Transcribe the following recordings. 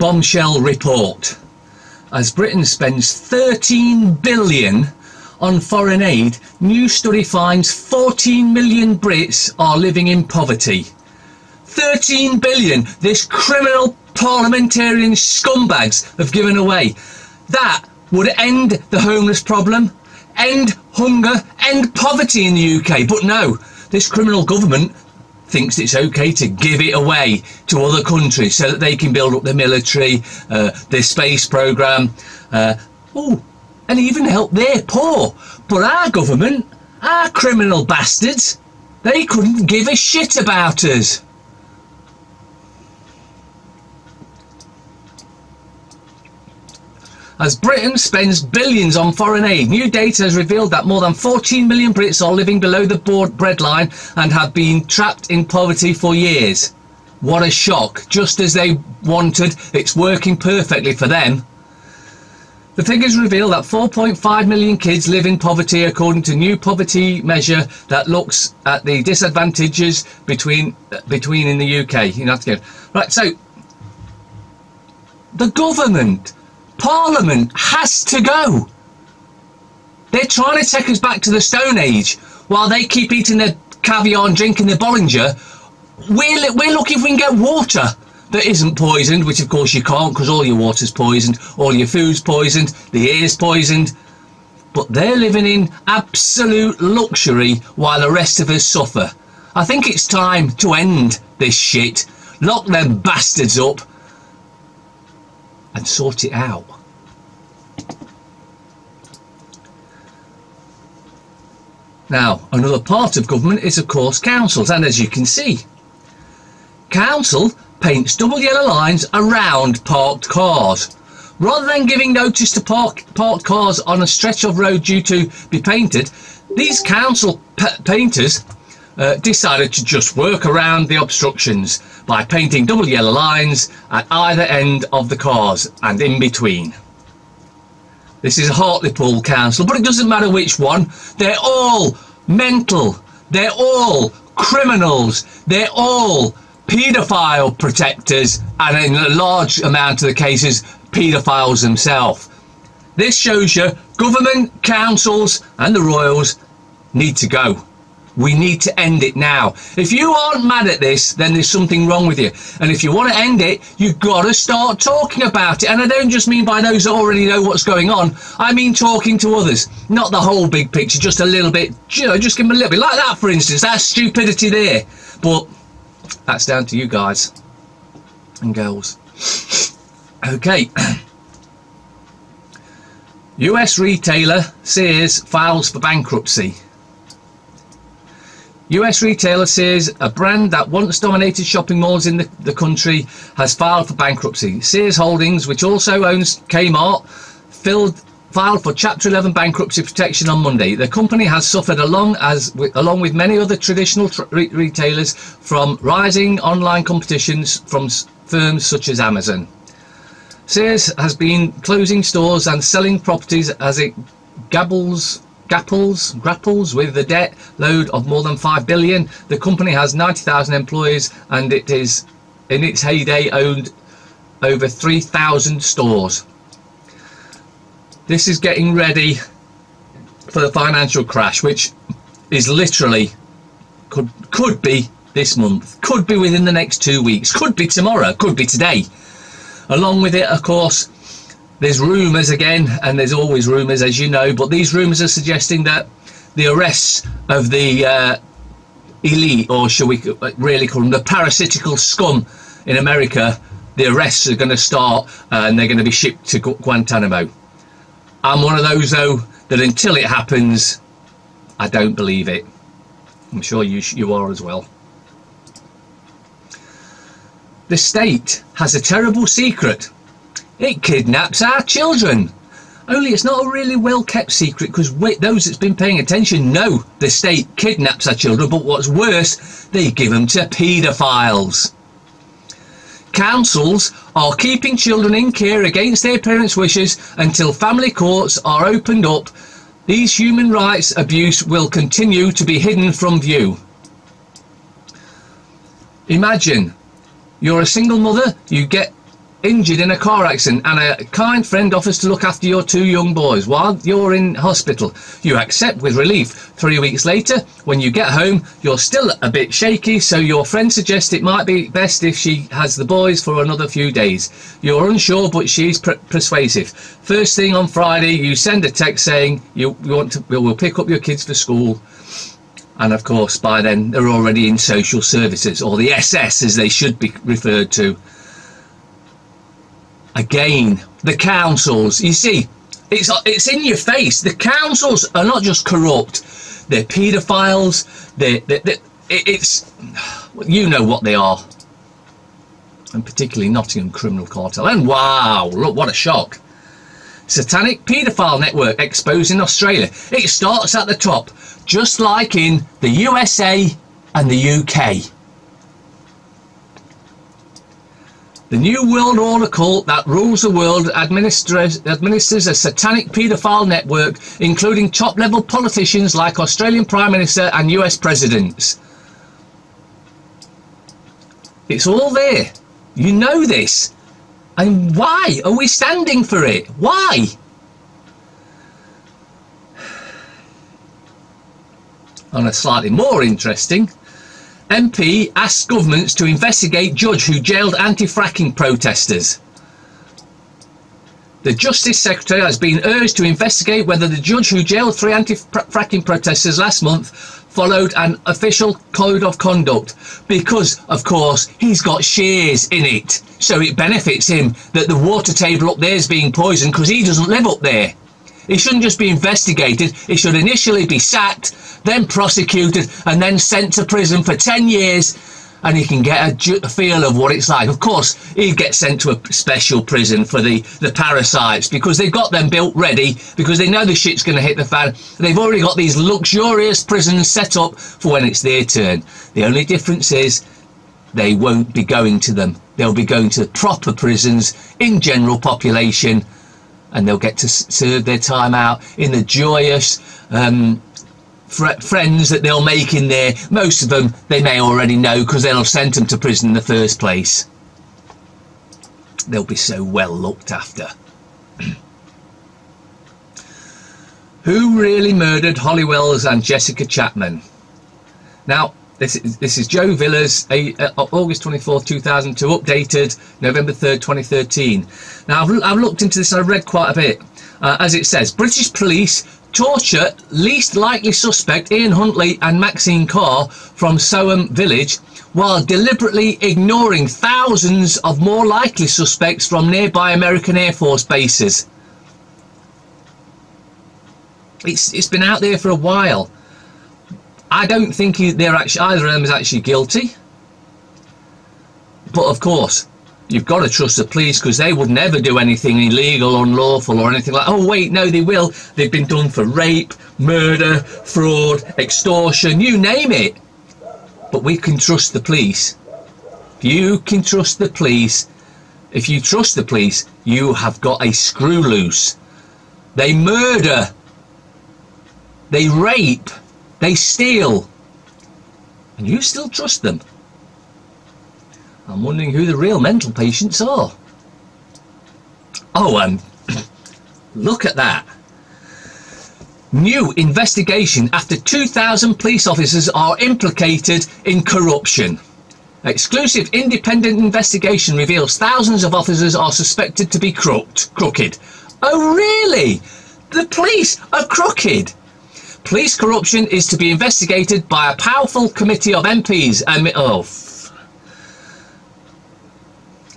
bombshell report. As Britain spends 13 billion on foreign aid, new study finds 14 million Brits are living in poverty. 13 billion this criminal parliamentarian scumbags have given away. That would end the homeless problem, end hunger, end poverty in the UK. But no, this criminal government thinks it's okay to give it away to other countries so that they can build up their military, their space programme, and even help their poor. But our government, our criminal bastards, they couldn't give a shit about us. As Britain spends billions on foreign aid, new data has revealed that more than 14 million Brits are living below the breadline and have been trapped in poverty for years. What a shock. Just as they wanted, it's working perfectly for them. The figures reveal that 4.5 million kids live in poverty according to new poverty measure that looks at the disadvantages between in the UK. You have to go. Right, so the government, Parliament has to go. They're trying to take us back to the Stone Age while they keep eating their caviar and drinking their Bollinger. We're lucky if we can get water that isn't poisoned, which of course you can't because all your water's poisoned, all your food's poisoned, the air's poisoned. But they're living in absolute luxury while the rest of us suffer. I think it's time to end this shit, lock them bastards up and sort it out. Now, another part of government is of course councils, and as you can see, council paints double yellow lines around parked cars. Rather than giving notice to parked cars on a stretch of road due to be painted, these council painters decided to just work around the obstructions by painting double yellow lines at either end of the cars and in between. This is Hartlepool Council, but it doesn't matter which one. They're all mental. They're all criminals. They're all paedophile protectors, and in a large amount of the cases, paedophiles themselves. This shows you government, councils and the royals need to go. We need to end it now. If you aren't mad at this, then there's something wrong with you. And if you want to end it, you've got to start talking about it. And I don't just mean by those that already know what's going on. I mean talking to others. Not the whole big picture, just a little bit, you know, just give them a little bit. Like that, for instance, that stupidity there. But that's down to you guys and girls. Okay. US retailer Sears files for bankruptcy. US retailer Sears, a brand that once dominated shopping malls in the country, has filed for bankruptcy. Sears Holdings, which also owns Kmart, filed for Chapter 11 bankruptcy protection on Monday. The company has suffered along with many other traditional retailers from rising online competitions from firms such as Amazon. Sears has been closing stores and selling properties as it grapples with the debt load of more than $5 billion. The company has 90,000 employees and it is in its heyday owned over 3,000 stores. This is getting ready for the financial crash, which is literally could be this month, could be within the next 2 weeks, could be tomorrow, could be today. Along with it, of course, there's rumours again, and there's always rumours, as you know, but these rumours are suggesting that the arrests of the elite, or shall we really call them the parasitical scum in America, the arrests are going to start and they're going to be shipped to Guantanamo. I'm one of those, though, that until it happens, I don't believe it. I'm sure you are as well. The state has a terrible secret. It kidnaps our children. Only it's not a really well kept secret, because those that's been paying attention know the state kidnaps our children, but what's worse, they give them to paedophiles. Councils are keeping children in care against their parents' wishes until family courts are opened up. These human rights abuse will continue to be hidden from view. Imagine you're a single mother, you get injured in a car accident and a kind friend offers to look after your 2 young boys while you're in hospital. You accept with relief. 3 weeks later, when you get home, you're still a bit shaky, so your friend suggests it might be best if she has the boys for another few days. You're unsure, but she's persuasive. First thing on Friday, you send a text saying we'll pick up your kids for school. And of course, by then, they're already in social services, or the SS as they should be referred to. Again, the councils, you see, it's in your face. The councils are not just corrupt, they're paedophiles, it's, you know what they are. And particularly Nottingham Criminal Cartel. And wow, look, what a shock. Satanic paedophile network exposed in Australia. It starts at the top, just like in the USA and the UK. The New World Order cult that rules the world administers a satanic paedophile network, including top-level politicians like Australian Prime Minister and US presidents. It's all there. You know this. And why are we standing for it? Why? On a slightly more interesting, MP asks governments to investigate judge who jailed anti-fracking protesters. The Justice Secretary has been urged to investigate whether the judge who jailed 3 anti-fracking protesters last month followed an official code of conduct, because, of course, he's got shares in it. So it benefits him that the water table up there is being poisoned because he doesn't live up there. He shouldn't just be investigated. He should initially be sacked, then prosecuted, and then sent to prison for 10 years, and he can get a feel of what it's like. Of course, he'd get sent to a special prison for the parasites, because they've got them built ready, because they know the shit's going to hit the fan. They've already got these luxurious prisons set up for when it's their turn. The only difference is they won't be going to them. They'll be going to proper prisons in general population, and they'll get to serve their time out in the joyous friends that they'll make in there. Most of them they may already know, because they'll have sent them to prison in the first place. They'll be so well looked after. Who really murdered Holly Wells and Jessica Chapman? Now, this is Joe Villas, August 24th, 2002, updated November 3rd, 2013. Now, I've looked into this and I've read quite a bit. As it says, British police torture least likely suspect Ian Huntley and Maxine Carr from Soham Village, while deliberately ignoring thousands of more likely suspects from nearby American Air Force bases. It's been out there for a while. I don't think they're actually, either of them is actually guilty. But of course, you've got to trust the police, because they would never do anything illegal, unlawful, or anything like. Oh wait, no, they will. They've been done for rape, murder, fraud, extortion, you name it. But we can trust the police. You can trust the police. If you trust the police, you have got a screw loose. They murder. They rape. They steal. And you still trust them. I'm wondering who the real mental patients are. Oh, look at that. New investigation after 2,000 police officers are implicated in corruption. Exclusive independent investigation reveals thousands of officers are suspected to be crooked. Oh, really? The police are crooked? Police corruption is to be investigated by a powerful committee of MPs.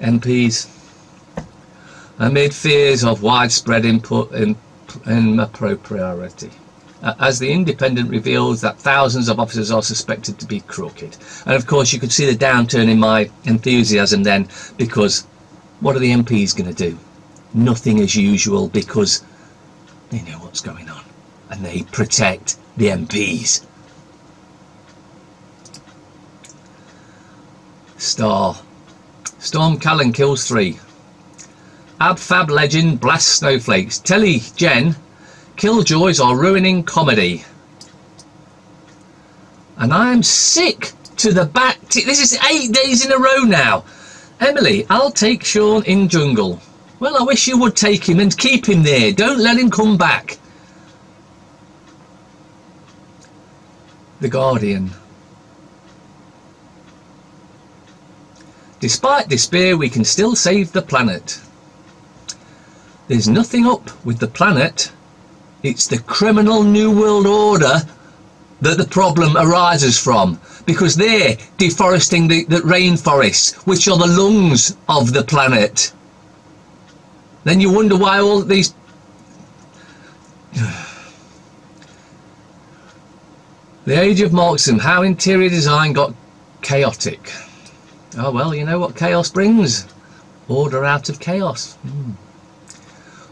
MPs. Amid fears of widespread impropriety. As the Independent reveals that thousands of officers are suspected to be crooked. And of course you could see the downturn in my enthusiasm then, because what are the MPs going to do? Nothing as usual, because they know what's going on. And they protect the MPs. Star. Storm Callan kills 3. Ab-Fab legend blasts snowflakes. Telly Jen. Killjoys are ruining comedy. And I'm sick to the back. This is 8 days in a row now. Emily, I'll take Sean in jungle. Well, I wish you would take him and keep him there. Don't let him come back. The Guardian. Despite despair, we can still save the planet. There's nothing up with the planet. It's the criminal New World Order that the problem arises from, because they're deforesting the rainforests, which are the lungs of the planet. Then you wonder why all these... The age of Marxism, how interior design got chaotic. Oh well, you know what chaos brings? Order out of chaos.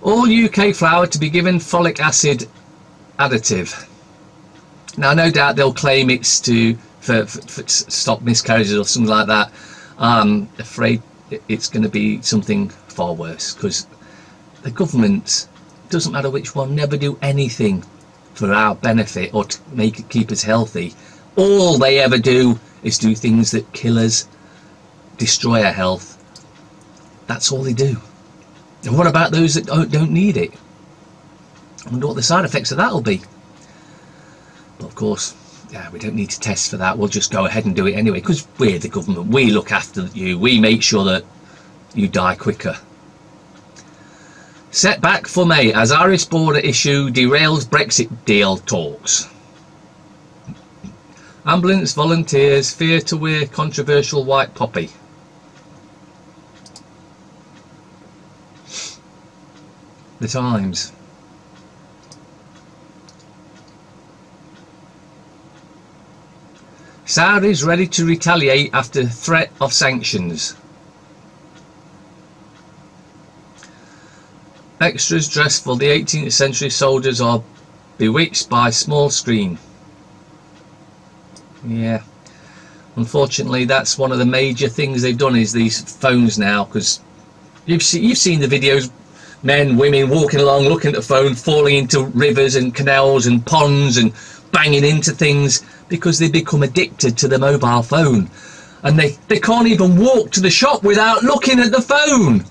All UK flour to be given folic acid additive. Now, no doubt they'll claim it's for stop miscarriages or something like that. I'm afraid it's going to be something far worse, because the government, doesn't matter which one, never do anything for our benefit or to keep us healthy. All they ever do is do things that kill us, destroy our health. That's all they do. And what about those that don't need it? I wonder what the side effects of that will be. But of course, yeah, we don't need to test for that. We'll just go ahead and do it anyway, because we're the government. We look after you. We make sure that you die quicker. Setback for May as Irish border issue derails Brexit deal talks. Ambulance volunteers fear to wear controversial white poppy. The Times. Saudis ready to retaliate after threat of sanctions. Extras dressed for the 18th century soldiers are bewitched by small screen. Yeah, unfortunately that's one of the major things they've done, is these phones now, because you've seen the videos, men, women walking along looking at the phone, falling into rivers and canals and ponds and banging into things, because they become addicted to the mobile phone, and they can't even walk to the shop without looking at the phone.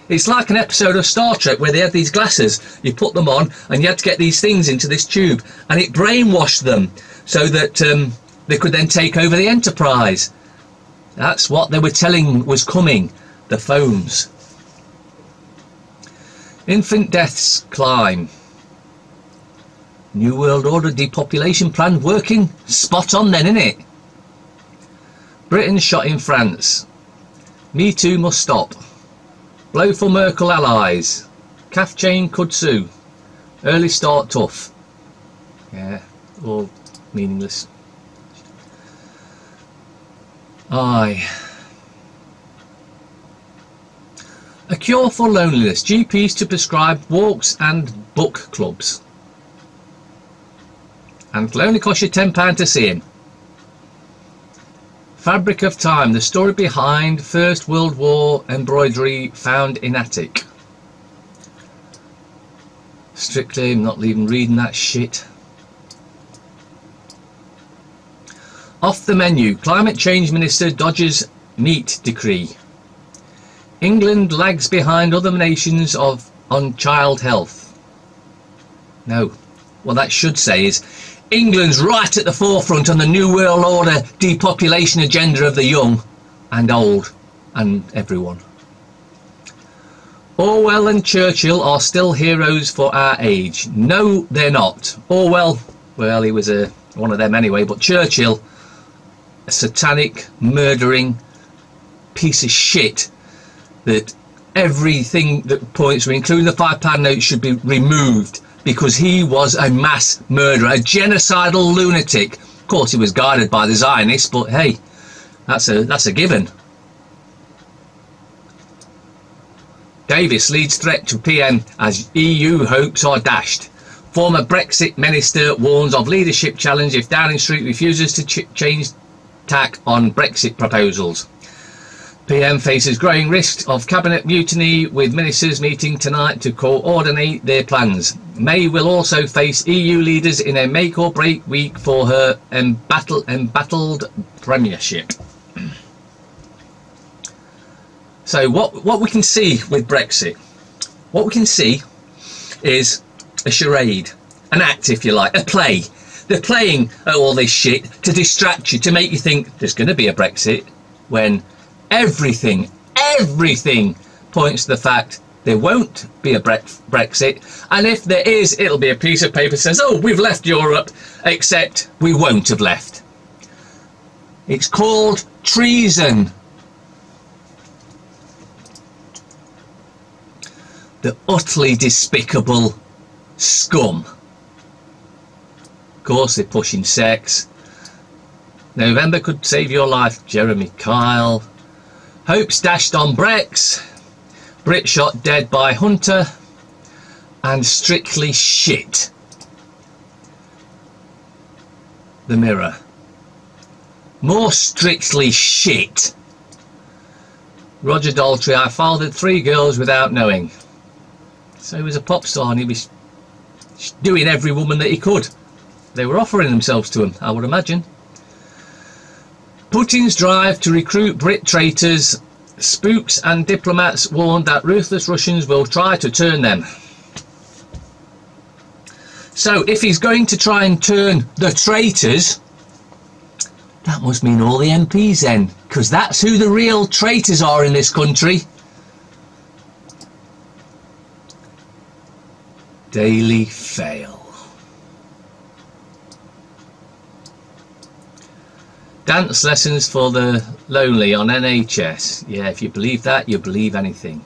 It's like an episode of Star Trek where they had these glasses, you put them on and you had to get these things into this tube, and it brainwashed them so that they could then take over the Enterprise. That's what they were telling was coming, the phones. Infant deaths climb. New World Order depopulation plan working? Spot on then, innit? Britain shot in France. Me Too must stop. Blow for Merkel allies. Calf chain could sue. Early start tough. Yeah, all meaningless. Aye. A cure for loneliness. GPs to prescribe walks and book clubs. And it'll only cost you £10 to see him. Fabric of Time, the story behind First World War embroidery found in attic. Strictly, I'm not even reading that shit. Off the menu, Climate Change Minister dodges meat decree. England lags behind other nations on child health. No, what that should say is England's right at the forefront on the New World Order depopulation agenda of the young and old and everyone. Orwell and Churchill are still heroes for our age. No, they're not. Orwell, well, he was one of them anyway, but Churchill, a satanic, murdering piece of shit that everything that points to, including the £5 note, should be removed, because he was a mass murderer, a genocidal lunatic. Of course, he was guided by the Zionists, but hey, that's a given. Davis leads threat to PM as EU hopes are dashed. Former Brexit minister warns of leadership challenge if Downing Street refuses to change tack on Brexit proposals. PM faces growing risk of cabinet mutiny, with ministers meeting tonight to coordinate their plans. May will also face EU leaders in a make or break week for her embattled premiership. So what we can see with Brexit, what we can see is a charade, an act if you like, a play. They're playing at all this shit to distract you, to make you think there's going to be a Brexit, when everything points to the fact there won't be a Brexit, and if there is, it'll be a piece of paper that says, oh, we've left Europe, except we won't have left. It's called treason. The utterly despicable scum. Of course, they're pushing sex. November could save your life, Jeremy Kyle. Hopes dashed on Brex. Brit shot dead by Hunter. And Strictly Shit. The Mirror. More Strictly Shit. Roger Daltrey, I fathered 3 girls without knowing. So he was a pop star and he was doing every woman that he could. They were offering themselves to him, I would imagine. Putin's drive to recruit Brit traitors, spooks and diplomats warned that ruthless Russians will try to turn them. So if he's going to try and turn the traitors, that must mean all the MPs then, because that's who the real traitors are in this country. Daily fail. Dance lessons for the lonely on NHS. Yeah, if you believe that, you believe anything.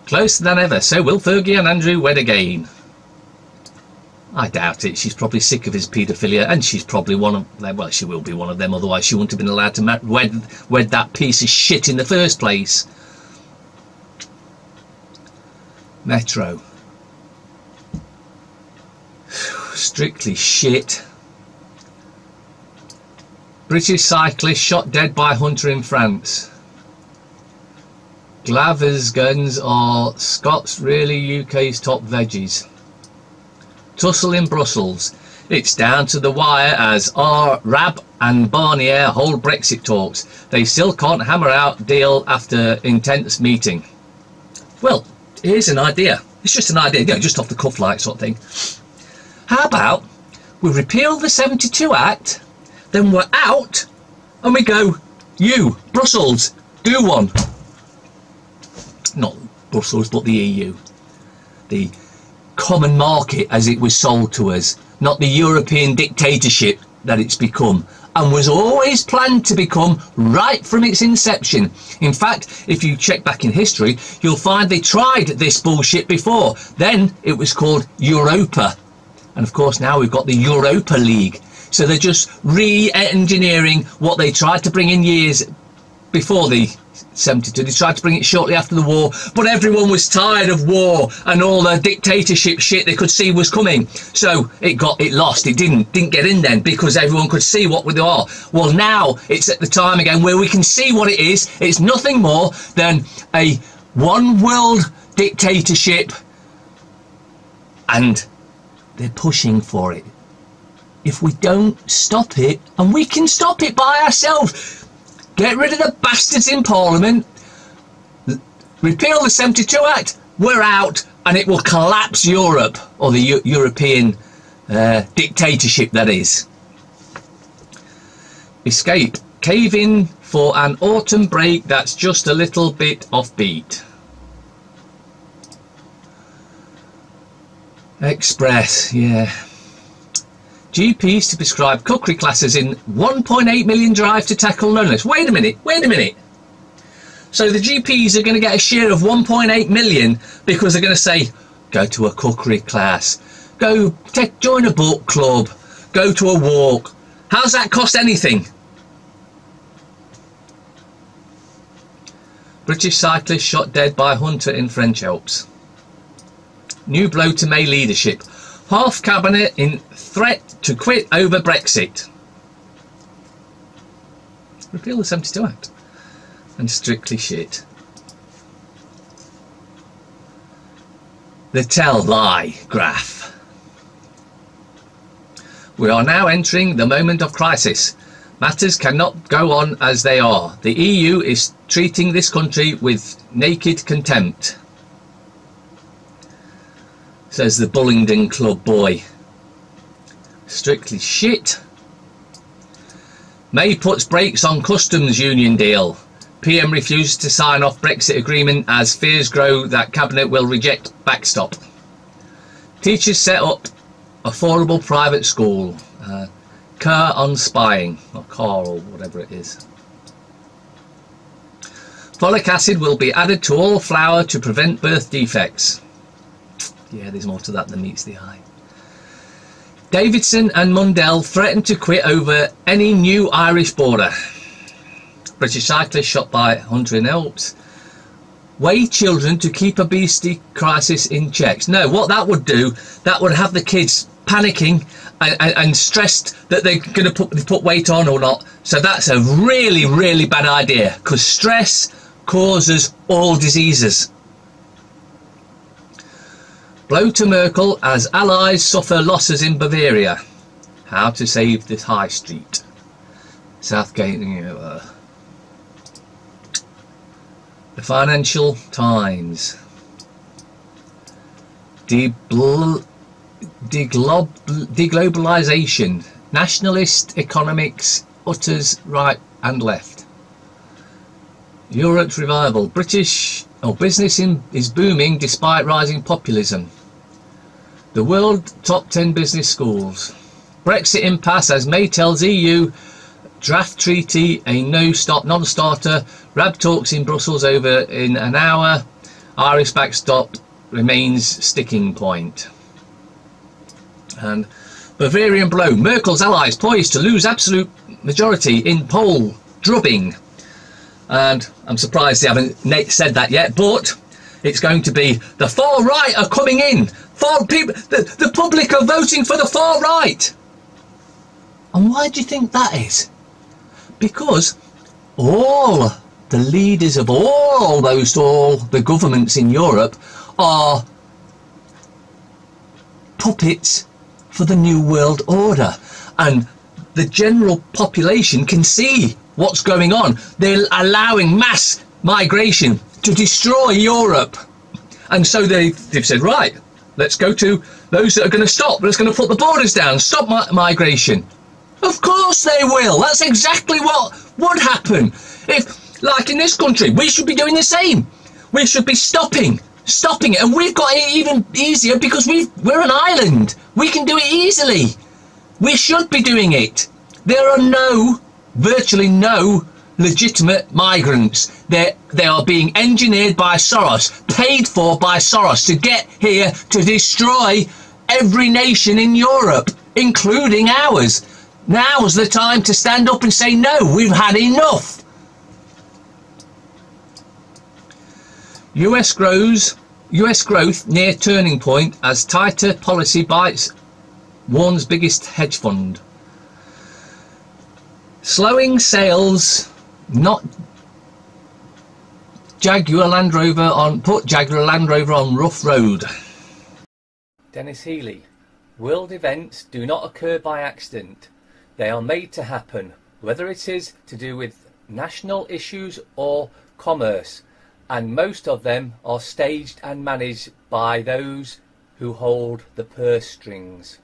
Closer than ever. So will Fergie and Andrew wed again? I doubt it. She's probably sick of his paedophilia, and she's probably one of them. Well, she will be one of them, otherwise she wouldn't have been allowed to wed that piece of shit in the first place. Metro. Strictly Shit. British cyclist shot dead by Hunter in France. Glaver's guns are Scots really UK's top veggies. Tussle in Brussels. It's down to the wire as Rab and Barnier hold Brexit talks. They still can't hammer out deal after intense meeting. Well, here's an idea. It's just an idea, you know, just off the cuff like sort of thing. How about we repeal the 72 Act, then we're out, and we go, you, Brussels, do one. Not Brussels, but the EU. The common market as it was sold to us, not the European dictatorship that it's become, and was always planned to become right from its inception. In fact, if you check back in history, you'll find they tried this bullshit before. Then it was called Europa. And of course now we've got the Europa League. So they're just re-engineering what they tried to bring in years before the 72. They tried to bring it shortly after the war, but everyone was tired of war and all the dictatorship shit they could see was coming. So it lost. It didn't get in then because everyone could see what they are. Well, now it's at the time again where we can see what it is. It's nothing more than a one world dictatorship, and they're pushing for it. If we don't stop it, and we can stop it by ourselves, get rid of the bastards in Parliament, repeal the 72 Act, we're out, and it will collapse Europe, or the European dictatorship that is. Escape. Cave in for an autumn break that's just a little bit offbeat. Express, yeah. GPs to prescribe cookery classes in 1.8 million drive to tackle loneliness. Wait a minute. So the GPs are going to get a share of 1.8 million because they're going to say, go to a cookery class, join a book club, go to a walk. How's that cost anything? British cyclist shot dead by Hunter in French Alps. New blow to May leadership. Half cabinet in threat to quit over Brexit. Repeal the 72 Act. And Strictly Shit. The tell lie graph. We are now entering the moment of crisis. Matters cannot go on as they are. The EU is treating this country with naked contempt, says the Bullingdon Club boy. Strictly shit. May puts brakes on customs union deal. PM refuses to sign off Brexit agreement as fears grow that cabinet will reject backstop. Teachers set up affordable private school. Car on spying, or car, or whatever it is. Folic acid will be added to all flour to prevent birth defects. Yeah, there's more to that than meets the eye. Davidson and Mundell threaten to quit over any new Irish border. British cyclist shot by hunter in Alps. Weigh children to keep obesity crisis in check. No, what that would do, that would have the kids panicking and stressed that they're going to put weight on or not. So that's a really, really bad idea, because stress causes all diseases. Blow to Merkel as allies suffer losses in Bavaria. How to save the high street. Southgate. The Financial Times. Deglobalization. Nationalist economics utters right and left. Europe's revival. Business is booming despite rising populism. The world top 10 business schools. Brexit impasse as May tells EU draft treaty a non-starter. RAB talks in Brussels over in an hour. Irish backstop remains sticking point. And Bavarian blow. Merkel's allies poised to lose absolute majority in poll drubbing. And I'm surprised they haven't said that yet, but it's going to be the far right are coming in. The public are voting for the far right. And why do you think that is? Because all the leaders of all the governments in Europe are puppets for the New World Order, and the general population can see what's going on. They're allowing mass migration to destroy Europe, and so they've said, right, let's go to those that are going to stop. Let's going to put the borders down, stop migration. Of course they will. That's exactly what would happen. If, like in this country, we should be doing the same. We should be stopping it, and we've got it even easier because we're an island. We can do it easily. We should be doing it. There are virtually no legitimate migrants. They are being engineered by Soros, paid for by Soros to get here to destroy every nation in Europe, including ours. Now's the time to stand up and say, no, we've had enough. US growth near turning point as tighter policy bites, warns biggest hedge fund. Slowing sales, not Jaguar Land Rover on rough road. Dennis Healy. World events do not occur by accident. They are made to happen, whether it is to do with national issues or commerce, and most of them are staged and managed by those who hold the purse strings.